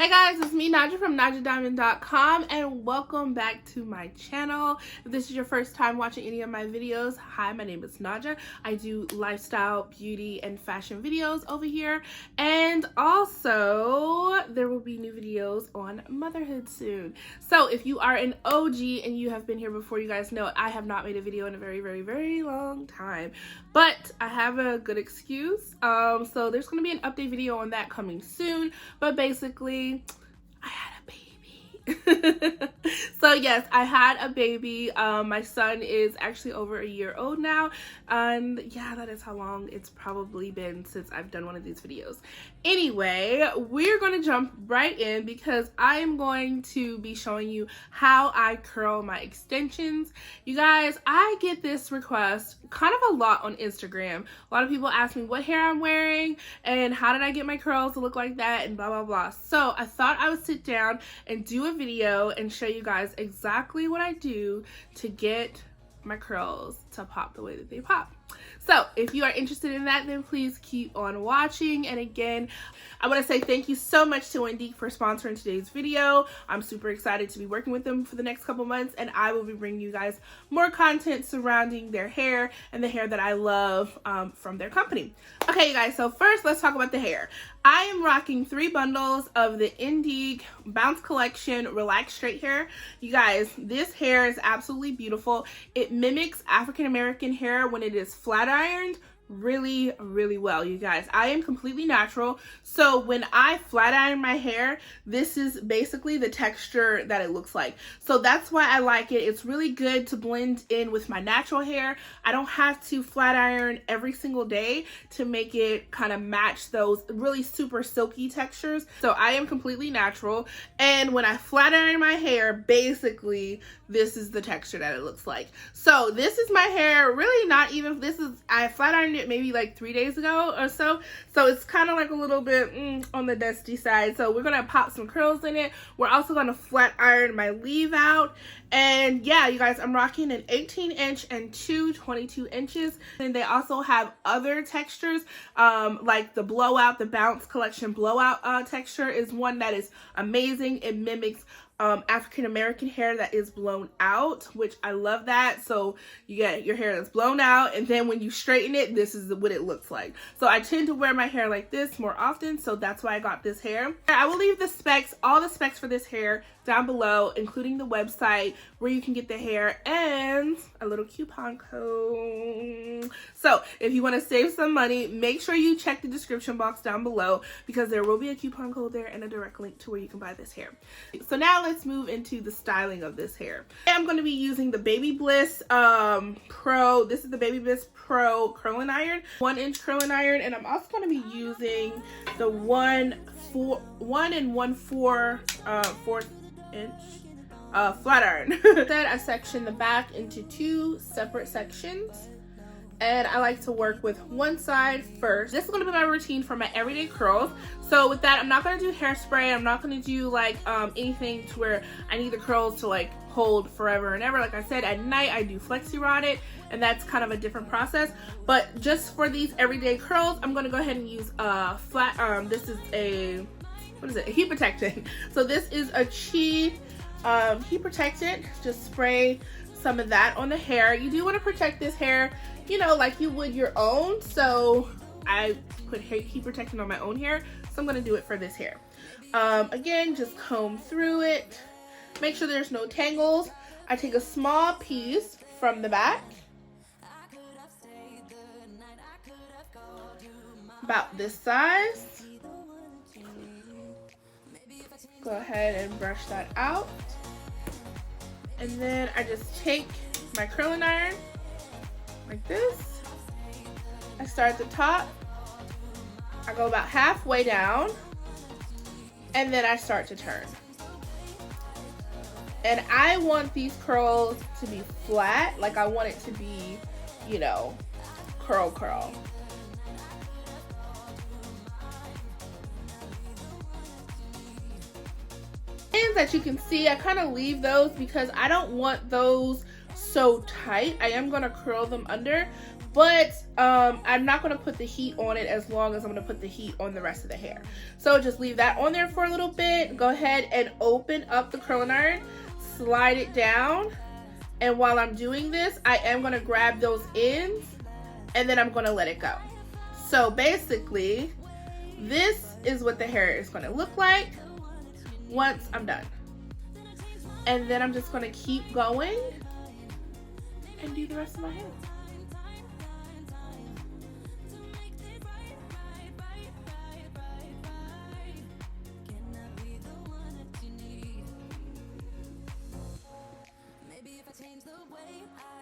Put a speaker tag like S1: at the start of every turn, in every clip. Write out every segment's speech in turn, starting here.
S1: Hey guys, it's me Naja from NajaDiamond.com and welcome back to my channel. If this is your first time watching any of my videos, hi, my name is Naja. I do lifestyle, beauty, and fashion videos over here, and also there will be new videos on motherhood soon. So if you are an OG and you have been here before, you guys know I have not made a video in a very long time, but I have a good excuse. So there's going to be an update video on that coming soon, but basically I had a baby. So yes, I had a baby. My son is actually over a year old now, and yeah, that is how long it's probably been since I've done one of these videos. Anyway, we're going to jump right in because I'm going to be showing you how I curl my extensions. You guys, I get this request kind of a lot on Instagram. A lot of people ask me what hair I'm wearing and how did I get my curls to look like that and blah blah blah. So I thought I would sit down and do a video and show you guys exactly what I do to get my curls to pop the way that they pop. So if you are interested in that, then please keep on watching. And again, I want to say thank you so much to Indique for sponsoring today's video. I'm super excited to be working with them for the next couple months, and I will be bringing you guys more content surrounding their hair and the hair that I love from their company. Okay, you guys, so first let's talk about the hair. I am rocking 3 bundles of the Indique Bounce Collection Relax Straight Hair. You guys, this hair is absolutely beautiful. It mimics African American hair when it is flat ironed really well, you guys. I am completely natural, so when I flat iron my hair, this is basically the texture that it looks like. So that's why I like it. It's really good to blend in with my natural hair. I don't have to flat iron every single day to make it kind of match those really super silky textures. So I am completely natural, and when I flat iron my hair, basically this is the texture that it looks like. So this is my hair, really not even, this is, I flat ironed it maybe like 3 days ago or so. So it's kind of like a little bit on the dusty side. So we're going to pop some curls in it. We're also going to flat iron my leave out. And yeah, you guys, I'm rocking an 18-inch and 2 22 inches. And they also have other textures, like the blowout, the Bounce Collection blowout texture is one that is amazing. It mimics African American hair that is blown out, which I love that. So you get your hair that's blown out, and then when you straighten it, this is what it looks like. So I tend to wear my hair like this more often, so that's why I got this hair. I will leave the specs, all the specs for this hair down below, including the website where you can get the hair and a little coupon code. So if you want to save some money, make sure you check the description box down below because there will be a coupon code there and a direct link to where you can buy this hair. So now let's move into the styling of this hair. I'm going to be using the Babybliss Pro. This is the Babybliss Pro curling iron, 1-inch curling iron, and I'm also going to be using the 1 1/4 inch flat iron. Then I section the back into 2 separate sections, and I like to work with one side first. This is going to be my routine for my everyday curls. So with that, I'm not going to do hairspray. I'm not going to do like anything to where I need the curls to like hold forever and ever. Like I said, at night I do flexi rod it, and that's kind of a different process. But just for these everyday curls, I'm going to go ahead and use a flat, this is a, what is it? A heat protectant. So this is a Chi heat protectant. Just spray some of that on the hair. You do want to protect this hair, you know, like you would your own. So I put heat protectant on my own hair, so I'm going to do it for this hair. Again, just comb through it. Make sure there's no tangles. I take a small piece from the back, about this size. Go ahead and brush that out. And then I just take my curling iron like this. I start at the top. I go about halfway down, and then I start to turn. And I want these curls to be flat. Like I want it to be, you know, curl. That you can see, I kind of leave those because I don't want those so tight. I am going to curl them under, but I'm not going to put the heat on it as long as I'm going to put the heat on the rest of the hair. So just leave that on there for a little bit. Go ahead and open up the curling iron, slide it down, and while I'm doing this, I am going to grab those ends and then I'm going to let it go. So basically, this is what the hair is going to look like once I'm done. And then I'm just going to keep going and do the rest of my hair.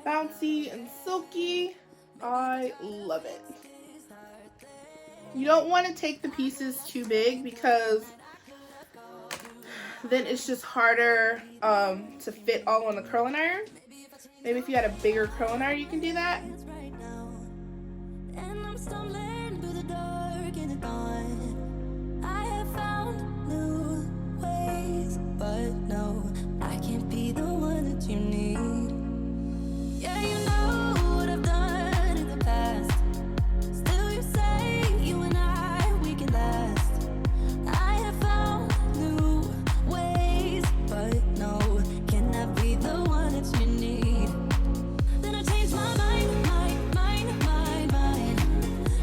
S1: Bouncy and silky. I love it. You don't want to take the pieces too big because then it's just harder to fit all on the curling iron. Maybe if you had a bigger curling iron, you can do that.
S2: But no, I can't be the one that you need. Yeah, you know what I've done in the past. Still you say you and I, we can last. I have found new ways, but no, can I be the one that you need? Then I changed my mind.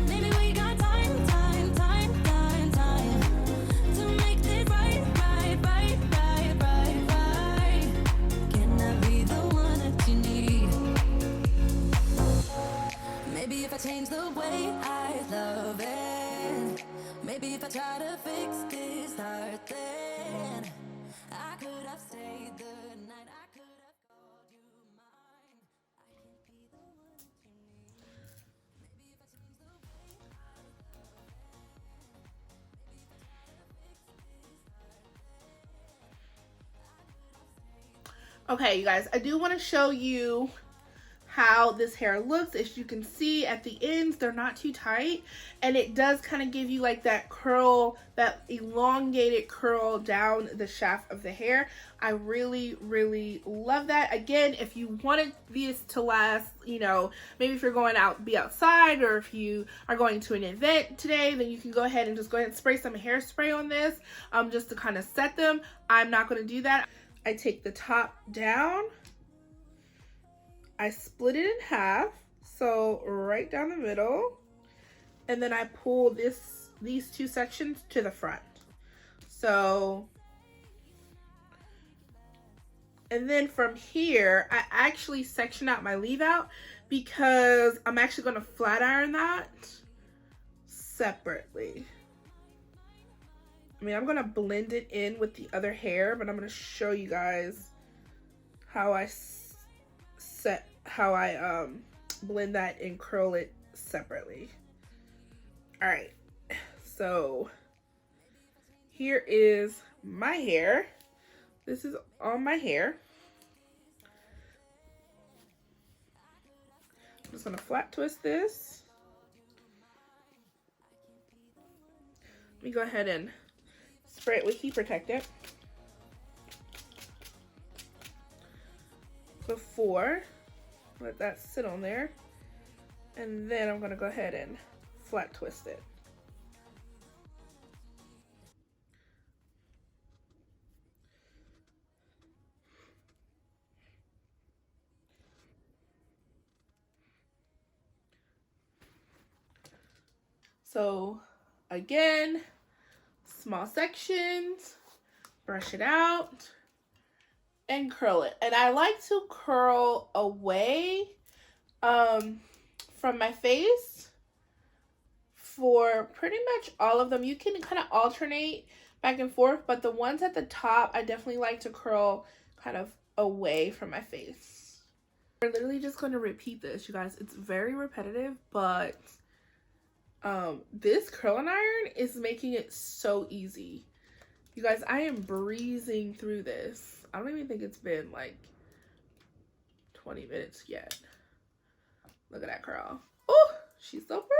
S2: Maybe we got time to make this right. Can I be the one that you need? Maybe if I change the way I love it, maybe if I try to fix this heart, then I could have stayed the night, I could have called you mine. I can't be the one that you need. Maybe if I change the way I love it, maybe if I try to fix this heart, then I could have stayed.
S1: Okay, you guys, I do want to show you how this hair looks. As you can see at the ends, they're not too tight, and it does kind of give you like that curl, that elongated curl down the shaft of the hair. I really love that. Again, if you wanted this to last, you know, maybe if you're going out, be outside, or if you are going to an event today, then you can go ahead and spray some hairspray on this just to kind of set them. I'm not going to do that. I take the top down, I split it in half, so right down the middle, and then I pull these two sections to the front. So, and then from here, I actually section out my leave out because I'm actually going to flat iron that separately. I mean, I'm going to blend it in with the other hair, but I'm going to show you guys how I blend that and curl it separately. All right, so here is my hair. This is all my hair. I'm just gonna flat twist this. Let me go ahead and spray it with heat protectant before. Let that sit on there, and then I'm gonna go ahead and flat twist it. So again, small sections, brush it out, and curl it. And I like to curl away from my face for pretty much all of them. You can kind of alternate back and forth, but the ones at the top, I definitely like to curl kind of away from my face. We're literally just going to repeat this, you guys. It's very repetitive, but this curling iron is making it so easy. You guys, I am breezing through this. I don't even think it's been like 20 minutes yet. Look at that curl. Oh, she's so pretty.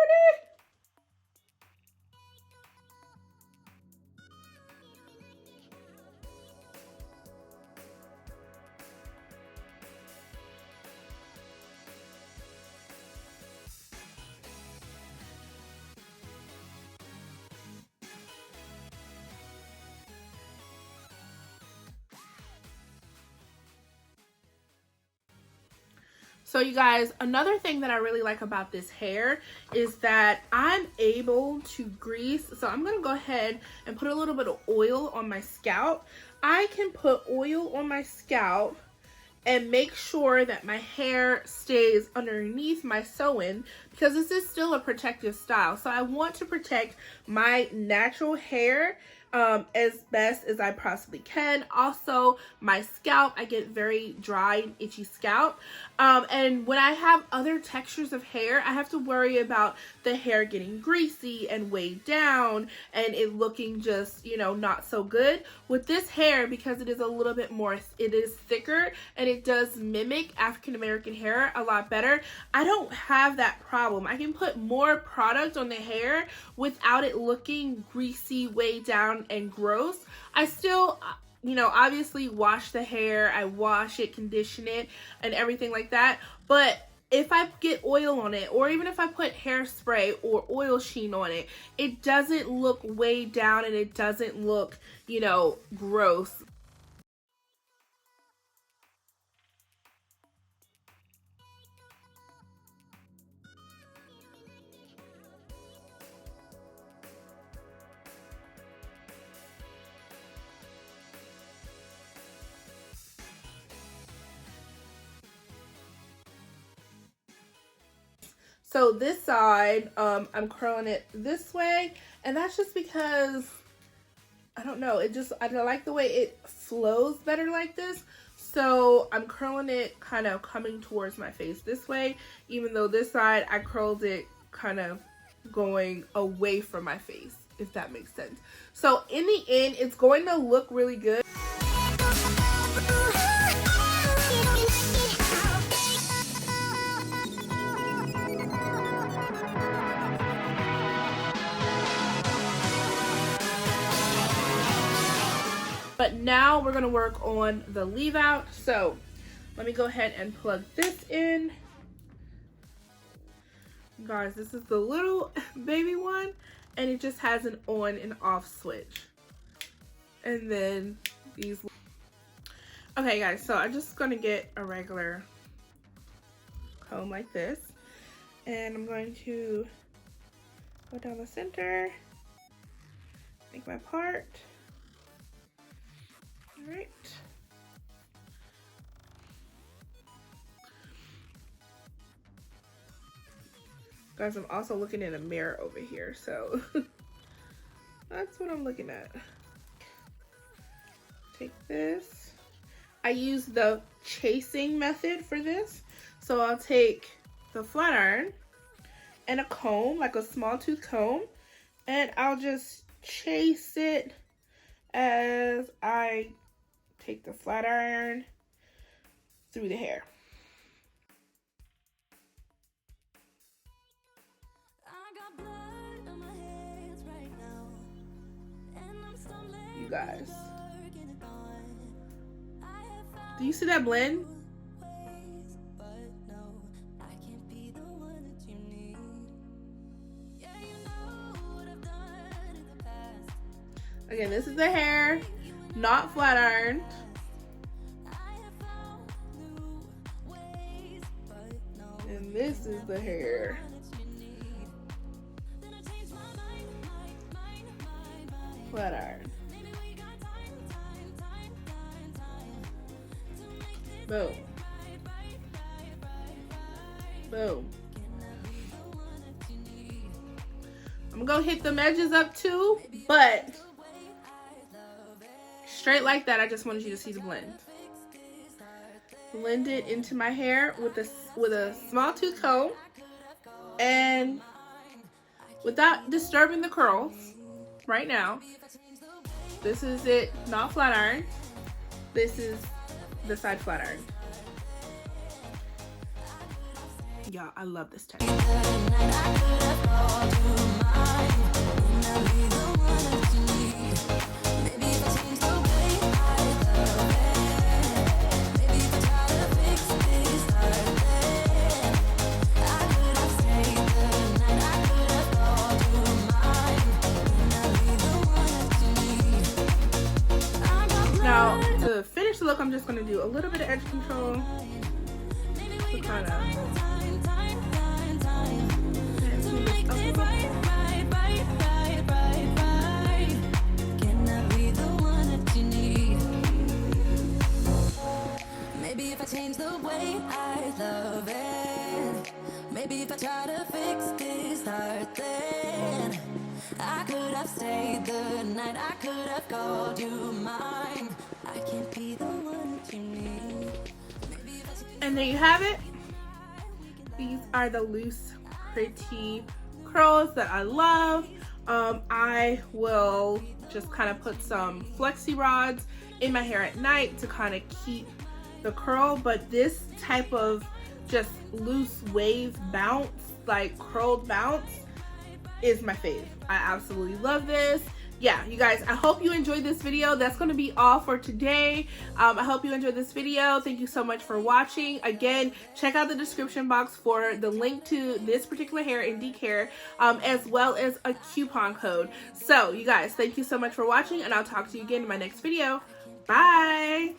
S1: So you guys, another thing that I really like about this hair is that I'm able to grease. So I'm going to go ahead and put a little bit of oil on my scalp. I can put oil on my scalp and make sure that my hair stays underneath my sew-in, because this is still a protective style. So I want to protect my natural hair as best as I possibly can. Also, my scalp, I get very dry and itchy scalp. And when I have other textures of hair, I have to worry about the hair getting greasy and weighed down and it looking just, you know, not so good. With this hair, because it is a little bit more, it is thicker and it does mimic African American hair a lot better, I don't have that problem. I can put more product on the hair without it looking greasy, weighed down, and gross. I still, you know, obviously wash the hair. I wash it, condition it, and everything like that. But if I get oil on it, or even if I put hairspray or oil sheen on it, it doesn't look weighed down and it doesn't look, you know, gross. So this side, I'm curling it this way, and that's just because, I don't know, I like the way it flows better like this. So I'm curling it kind of coming towards my face this way, even though this side I curled it kind of going away from my face, if that makes sense. So in the end, it's going to look really good. But now we're gonna work on the leave out. So let me go ahead and plug this in. Guys, this is the little baby one, and it just has an on and off switch. And then these. Okay guys, so I'm just gonna get a regular comb like this, and I'm going to go down the center, make my part. Alright. Guys, I'm also looking in a mirror over here, so that's what I'm looking at. Take this. I use the chasing method for this. So I'll take the flat iron and a comb, like a small tooth comb, and I'll just chase it as I take the flat iron through the hair. You guys, do you see that blend? Again, this is the hair, not flat ironed. And this is the hair. Flat iron. Boom. Boom. I'm gonna hit the edges up too, but straight like that. I just wanted you to see the blend. Blend it into my hair with a small tooth comb, and without disturbing the curls. Right now, this is it, not flat iron. This is the side flat iron. Y'all, I love this texture. Now, to finish the look, I'm just going to do a little bit of edge control. Put kind of
S2: Maybe if I change the way I love it, maybe if I try to fix this heart, then I could have stayed the night, I could have called you mine. I can't be the one that you need.
S1: And there you have it. These are the loose, pretty curls that I love. I will just kind of put some flexi rods in my hair at night to kind of keep the curl, but this type of just loose wave bounce, like curled bounce, is my fave. I absolutely love this. Yeah, you guys, I hope you enjoyed this video. That's going to be all for today. I hope you enjoyed this video. Thank you so much for watching. Again, check out the description box for the link to this particular hair, Indique hair, as well as a coupon code. So, you guys, thank you so much for watching, and I'll talk to you again in my next video. Bye!